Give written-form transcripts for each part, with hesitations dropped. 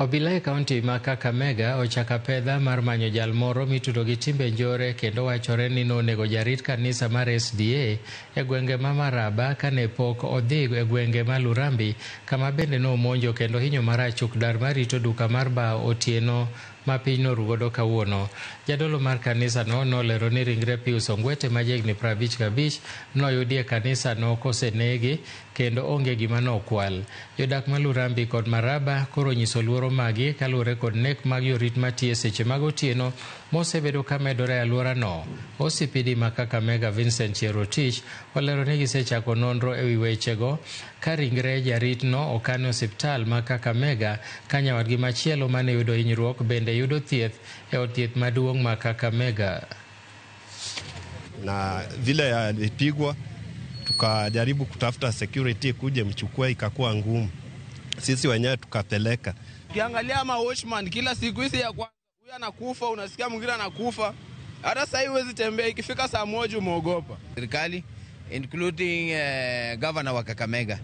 Obila e kaunti ma Kakamega ochaka pedha mar manyo jal moro mitudo gi timbe njore kendo wachore ni nonego jarit kanisa mar SDA e gwenge ma Maraba kane pok odhi e gwenge ma Lurambi kama bende nomonjo kendo hinyo marach ukdar marito duka mar bao otieno ma piny norugodo kawuono. Jadolo mar kanisa no nolero ni ringre Pius Ongwete ma jahigni 55 noyudi e kanisa no kosenegi kendo onge gima nokwal. Jodak ma Lurambi kod Maraba koro nyiso luoro magi kaluwore kod nek mag jorit matiyo seche mag otieno mosebedo ka medore e alwora no. OCPD ma Kakamega Vincent Cherotich olero ni gisechako nonro e wi wechego ka ringre jarit no okan e osiptal ma Kakamega ka nyawadgi machielo mane yudo hinyruok bende yudo thieth e od thieth maduong' ma Kakamega. Na vile alipigwa tukajaribu kutafuta security kuje mchukua, ikakuwa ngumu. Sisi wenyewe tukapeleka. Ukiangalia ma watchman kila siku hizi ya kwanza huyu anakufa, unasikia mwingine anakufa. Hata sasa huwezi tembea, ikifika saa moja umeogopa. Serikali including governor wa Kakamega,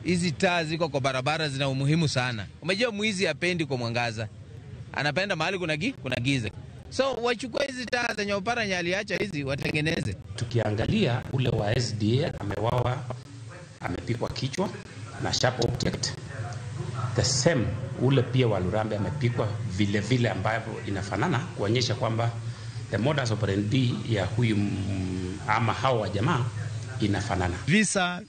hizi taa ziko kwa barabara zina umuhimu sana. Umejua mwizi hapendi kwa mwangaza, anapenda mahali kuna giza. So wachukue hizi taa zenye Oparanya aliacha hizi watengeneze. Tukiangalia ule wa SDA amewawa, amepikwa kichwa na sharp object. The same ule pia wa Lurambe amepikwa vile ambavyo inafanana, kuonyesha kwamba the modus operandi ya huyu ama hao wa jamaa inafanana. Visa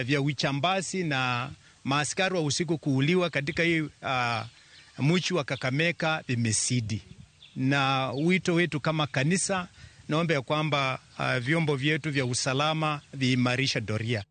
vya uchambasi na maaskari wa usiku kuuliwa katika hii mji wa Kakamega vimesidi. Na wito wetu kama kanisa naomba ya kwamba vyombo vyetu vya usalama viimarisha doria.